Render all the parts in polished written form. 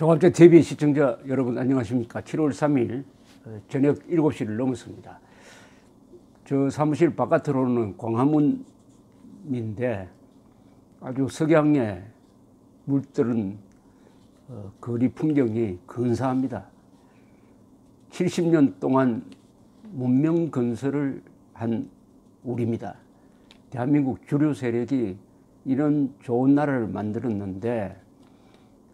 종합적 TV 시청자 여러분 안녕하십니까. 7월 3일 저녁 7시를 넘었습니다. 저 사무실 바깥으로는 광화문인데 아주 석양에 물들은 거리 풍경이 근사합니다. 70년 동안 문명 건설을 한 우리입니다. 대한민국 주류 세력이 이런 좋은 나라를 만들었는데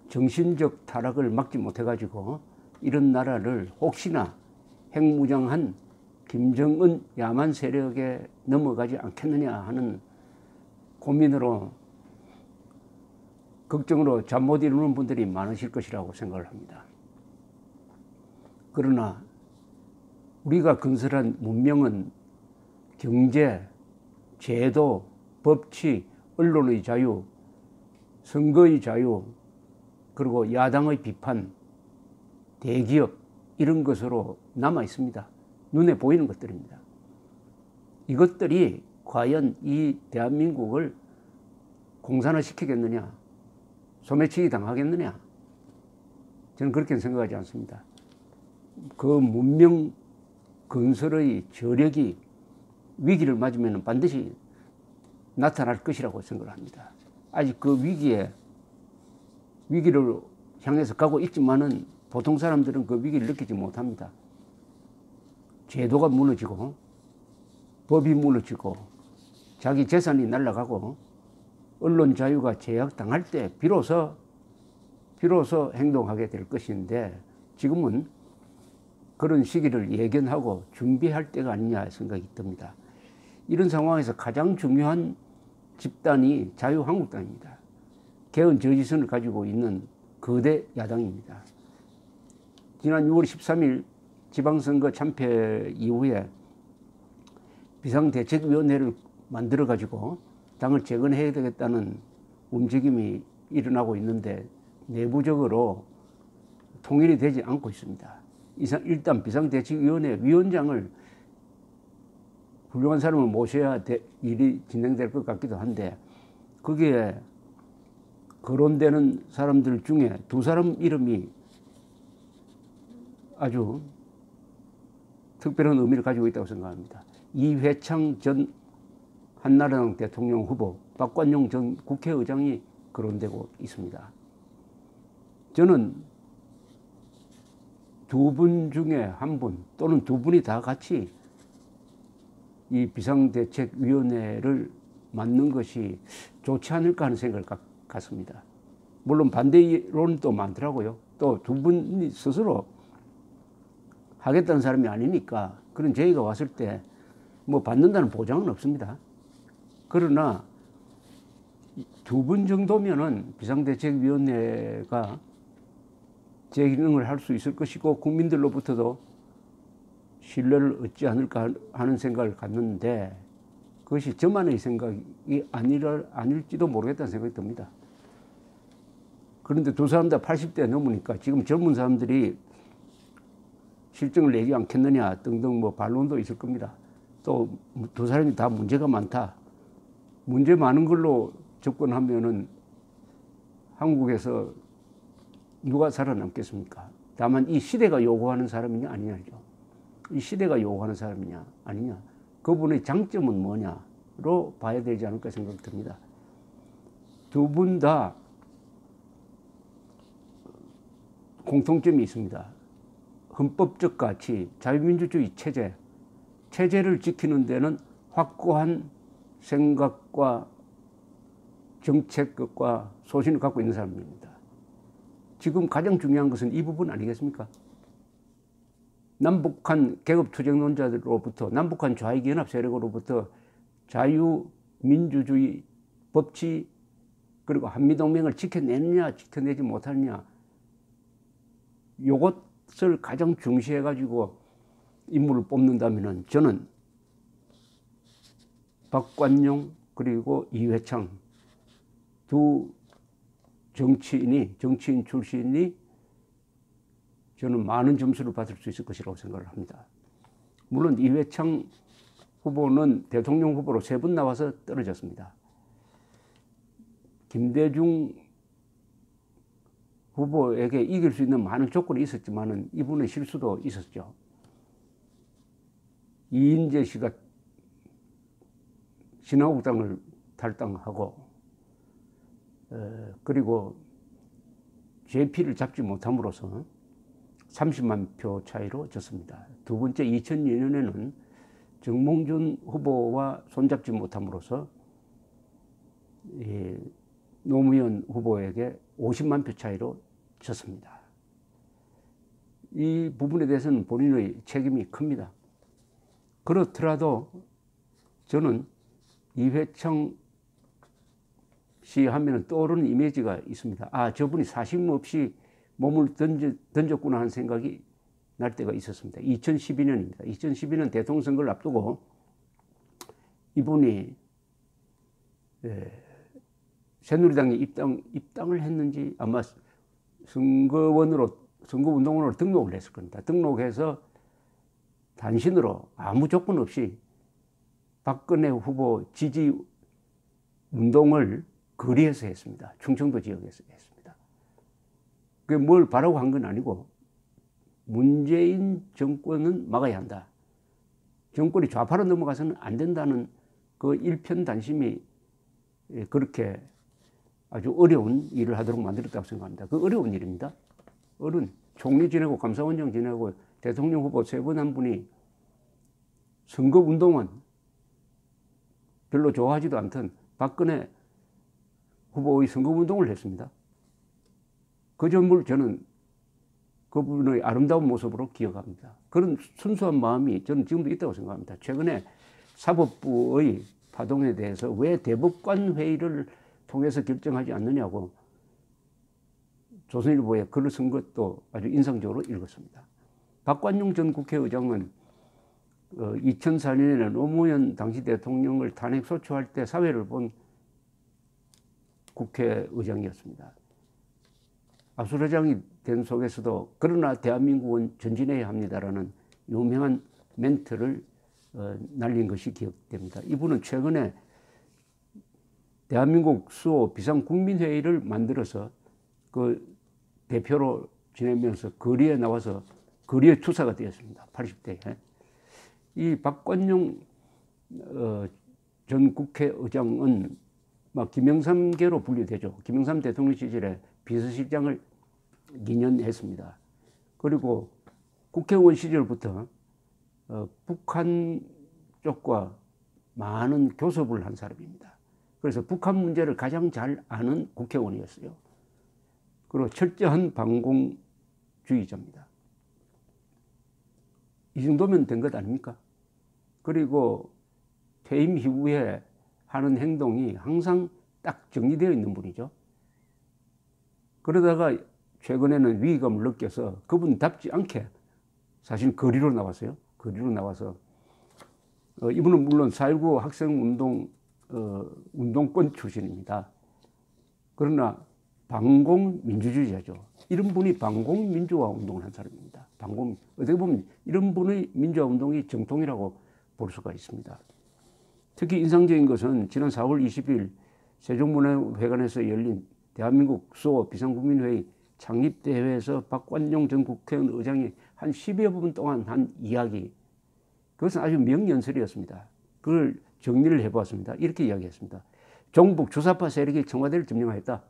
정신적 타락을 막지 못해가지고 이런 나라를 혹시나 핵무장한 김정은 야만 세력에 넘어가지 않겠느냐 하는 고민으로 걱정으로 잠 못 이루는 분들이 많으실 것이라고 생각을 합니다. 그러나 우리가 건설한 문명은 경제, 제도, 법치, 언론의 자유, 선거의 자유, 그리고 야당의 비판, 대기업 이런 것으로 남아 있습니다. 눈에 보이는 것들입니다. 이것들이 과연 이 대한민국을 공산화시키겠느냐, 소매치기 당하겠느냐, 저는 그렇게 생각하지 않습니다. 그 문명 건설의 저력이 위기를 맞으면 반드시 나타날 것이라고 생각을 합니다. 아직 그 위기를 향해서 가고 있지만은 보통 사람들은 그 위기를 느끼지 못합니다. 제도가 무너지고 법이 무너지고 자기 재산이 날아가고 언론 자유가 제약당할 때 비로소 행동하게 될 것인데 지금은 그런 시기를 예견하고 준비할 때가 아니냐 생각이 듭니다. 이런 상황에서 가장 중요한 집단이 자유한국당입니다. 개헌 저지선을 가지고 있는 거대 야당입니다. 지난 6월 13일 지방선거 참패 이후에 비상대책위원회를 만들어가지고 당을 재건해야 되겠다는 움직임이 일어나고 있는데 내부적으로 통일이 되지 않고 있습니다. 일단 비상대책위원회 위원장을 훌륭한 사람을 모셔야 일이 진행될 것 같기도 한데 거기에 거론되는 사람들 중에 두 사람 이름이 아주 특별한 의미를 가지고 있다고 생각합니다. 이회창 전 한나라당 대통령 후보, 박관용 전 국회의장이 거론되고 있습니다. 저는 두 분 중에 한 분 또는 두 분이 다 같이 이 비상대책위원회를 맡는 것이 좋지 않을까 하는 생각을 갖습니다. 물론 반대론도 많더라고요. 또 두 분이 스스로 하겠다는 사람이 아니니까 그런 제의가 왔을 때 뭐 받는다는 보장은 없습니다. 그러나 두 분 정도면은 비상대책위원회가 제 기능을 할 수 있을 것이고 국민들로부터도 신뢰를 얻지 않을까 하는 생각을 갖는데 그것이 저만의 생각이 아닐지도 모르겠다는 생각이 듭니다. 그런데 두 사람 다 80대 넘으니까 지금 젊은 사람들이 실정을 내지 않겠느냐 등등 뭐 반론도 있을 겁니다. 또 두 사람이 다 문제가 많다. 문제 많은 걸로 접근하면은 한국에서 누가 살아남겠습니까? 다만 이 시대가 요구하는 사람이냐 아니냐죠. 이 시대가 요구하는 사람이냐 아니냐. 그분의 장점은 뭐냐로 봐야 되지 않을까 생각이 듭니다. 두 분 다 공통점이 있습니다. 헌법적 가치, 자유민주주의 체제를 지키는 데는 확고한 생각과 정책과 소신을 갖고 있는 사람입니다. 지금 가장 중요한 것은 이 부분 아니겠습니까? 남북한 계급투쟁론자들로부터 남북한 좌익연합 세력으로부터 자유민주주의 법치 그리고 한미동맹을 지켜내느냐 지켜내지 못하느냐 이것을 가장 중시해 가지고 인물을 뽑는다면 저는 박관용 그리고 이회창 두 정치인 출신이 저는 많은 점수를 받을 수 있을 것이라고 생각을 합니다. 물론 이회창 후보는 대통령 후보로 3번 나와서 떨어졌습니다. 김대중 후보에게 이길 수 있는 많은 조건이 있었지만은 이분의 실수도 있었죠. 이인재 씨가 신한국당을 탈당하고 그리고 JP를 잡지 못함으로써 30만 표 차이로 졌습니다. 두 번째 2002년에는 정몽준 후보와 손잡지 못함으로써 노무현 후보에게 50만 표 차이로 졌습니다. 이 부분에 대해서는 본인의 책임이 큽니다. 그렇더라도 저는 이회창 씨 하면 떠오르는 이미지가 있습니다. 아, 저분이 사심 없이 몸을 던졌구나 하는 생각이 날 때가 있었습니다. 2012년입니다. 2012년 대통령 선거를 앞두고 이분이 새누리당에 입당을 했는지 아마 선거운동원으로 등록을 했을 겁니다. 등록해서 단신으로 아무 조건 없이 박근혜 후보 지지 운동을 거리에서 했습니다. 충청도 지역에서 했습니다. 그게 뭘 바라고 한 건 아니고 문재인 정권은 막아야 한다. 정권이 좌파로 넘어가서는 안 된다는 그 일편단심이 그렇게 아주 어려운 일을 하도록 만들었다고 생각합니다. 그 어려운 일입니다. 총리 지내고 감사원장 지내고 대통령 후보 세 분 한 분이 선거운동은 별로 좋아하지도 않던 박근혜 후보의 선거운동을 했습니다. 그 점을 저는 그분의 아름다운 모습으로 기억합니다. 그런 순수한 마음이 저는 지금도 있다고 생각합니다. 최근에 사법부의 파동에 대해서 왜 대법관 회의를 통해서 결정하지 않느냐고 조선일보에 글을 쓴 것도 아주 인상적으로 읽었습니다. 박관용 전 국회의장은 2004년에 노무현 당시 대통령을 탄핵소추할 때 사회를 본 국회의장이었습니다. 아수라장이 된 속에서도 그러나 대한민국은 전진해야 합니다라는 유명한 멘트를 날린 것이 기억됩니다. 이분은 최근에 대한민국 수호 비상국민회의를 만들어서 그 대표로 지내면서 거리에 나와서 거리의 투사가 되었습니다. 80대에. 이 박관용 전 국회의장은 막 김영삼계로 분류되죠. 김영삼 대통령 시절에 비서실장을 2년 했습니다. 그리고 국회의원 시절부터 북한 쪽과 많은 교섭을 한 사람입니다. 그래서 북한 문제를 가장 잘 아는 국회의원이었어요. 그리고 철저한 반공주의자입니다. 이 정도면 된 것 아닙니까? 그리고 퇴임 이후에 하는 행동이 항상 딱 정리되어 있는 분이죠. 그러다가 최근에는 위기감을 느껴서 그분답지 않게 사실 거리로 나왔어요. 거리로 나와서 이분은 물론 4.19 학생운동 운동권 출신입니다. 그러나 반공민주주의자죠. 이런 분이 반공민주화 운동을 한 사람입니다. 어떻게 보면 이런 분의 민주화 운동이 정통이라고 볼 수가 있습니다. 특히 인상적인 것은 지난 4월 20일 세종문화회관에서 열린 대한민국 수호 비상국민회의 창립대회에서 박관용 전 국회의장이 한 10여 분 동안 한 이야기, 그것은 아주 명연설이었습니다. 그걸 정리를 해보았습니다. 이렇게 이야기했습니다. 종북 주사파 세력이 청와대를 점령하였다.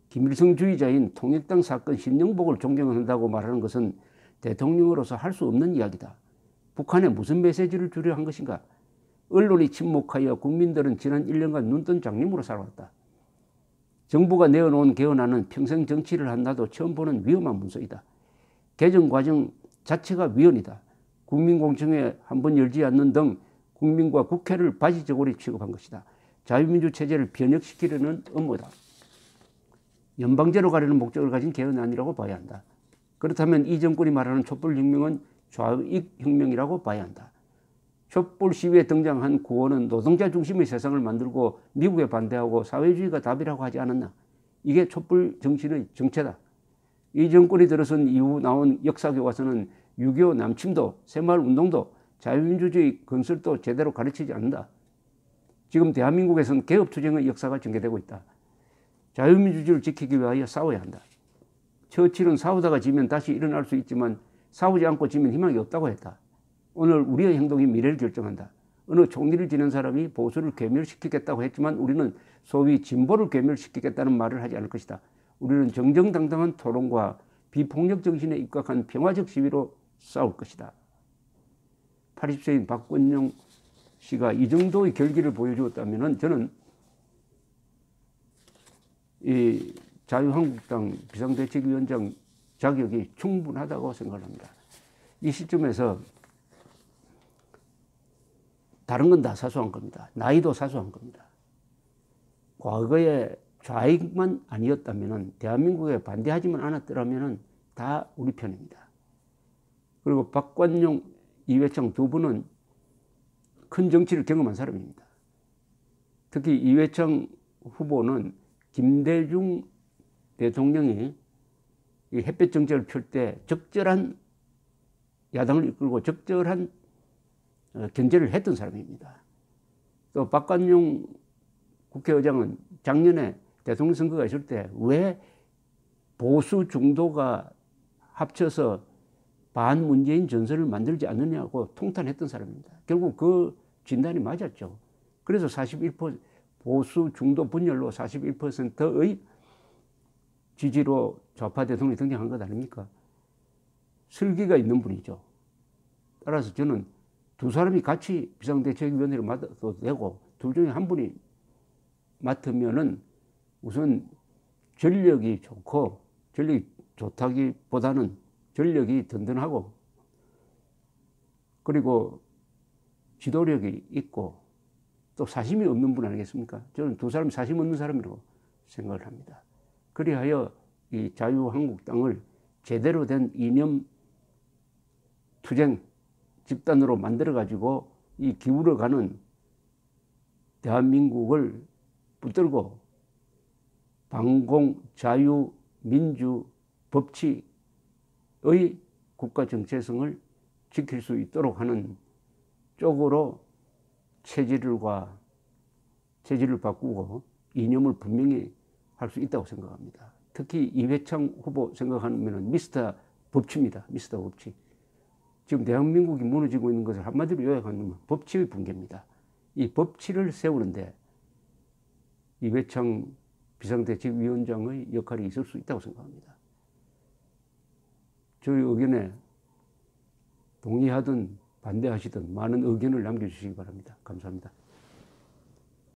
김일성주의자인 통일당 사건 신영복을 존경한다고 말하는 것은 대통령으로서 할 수 없는 이야기다. 북한에 무슨 메시지를 주려 한 것인가? 언론이 침묵하여 국민들은 지난 1년간 눈뜬 장님으로 살아왔다. 정부가 내어놓은 개헌안은 평생 정치를 한다도 처음 보는 위험한 문서이다. 개정 과정 자체가 위헌이다. 국민공청회 한번 열지 않는 등 국민과 국회를 바지저고리 취급한 것이다. 자유민주 체제를 변혁시키려는 음모다. 연방제로 가려는 목적을 가진 개헌안이라고 봐야 한다. 그렇다면 이 정권이 말하는 촛불혁명은 좌익혁명이라고 봐야 한다. 촛불 시위에 등장한 구호는 노동자 중심의 세상을 만들고 미국에 반대하고 사회주의가 답이라고 하지 않았나. 이게 촛불 정신의 정체다. 이 정권이 들어선 이후 나온 역사교과서는 6.25 남침도, 새마을운동도, 자유민주주의 건설도 제대로 가르치지 않는다. 지금 대한민국에서는 개업투쟁의 역사가 전개되고 있다. 자유민주주의를 지키기 위하여 싸워야 한다. 처칠은 싸우다가 지면 다시 일어날 수 있지만 싸우지 않고 지면 희망이 없다고 했다. 오늘 우리의 행동이 미래를 결정한다. 어느 총리를 지낸 사람이 보수를 괴멸시키겠다고 했지만 우리는 소위 진보를 괴멸시키겠다는 말을 하지 않을 것이다. 우리는 정정당당한 토론과 비폭력 정신에 입각한 평화적 시위로 싸울 것이다. 80세인 박건영 씨가 이 정도의 결기를 보여주었다면 저는 이 자유한국당 비상대책위원장 자격이 충분하다고 생각합니다. 이 시점에서 다른 건 다 사소한 겁니다. 나이도 사소한 겁니다. 과거에 좌익만 아니었다면 대한민국에 반대하지만 않았더라면 다 우리 편입니다. 그리고 박관용, 이회창 두 분은 큰 정치를 경험한 사람입니다. 특히 이회창 후보는 김대중 대통령이 이 햇볕 정책을 펼 때 적절한 야당을 이끌고 적절한 견제를 했던 사람입니다. 또 박관용 국회의장은 작년에 대통령 선거가 있을 때 왜 보수 중도가 합쳐서 반문재인 전선을 만들지 않느냐고 통탄했던 사람입니다. 결국 그 진단이 맞았죠. 그래서 41% 보수 중도 분열로 41%의 지지로 좌파 대통령이 등장한 것 아닙니까? 슬기가 있는 분이죠. 따라서 저는 두 사람이 같이 비상대책위원회를 맡아도 되고 둘 중에 한 분이 맡으면은 우선 전력이 좋고, 전력이 좋다기보다는 전력이 든든하고 그리고 지도력이 있고 또 사심이 없는 분 아니겠습니까? 저는 두 사람이 사심 없는 사람이라고 생각을 합니다. 그리하여 이 자유한국당을 제대로 된 이념 투쟁 집단으로 만들어가지고 이 기울어가는 대한민국을 붙들고 방공, 자유, 민주, 법치의 국가 정체성을 지킬 수 있도록 하는 쪽으로 체질을 바꾸고 이념을 분명히 할 수 있다고 생각합니다. 특히 이회창 후보 생각하면 미스터 법치입니다. 미스터 법치. 지금 대한민국이 무너지고 있는 것을 한마디로 요약하면 법치의 붕괴입니다. 이 법치를 세우는데 이회창 비상대책위원장의 역할이 있을 수 있다고 생각합니다. 저희 의견에 동의하든 반대하시든 많은 의견을 남겨주시기 바랍니다. 감사합니다.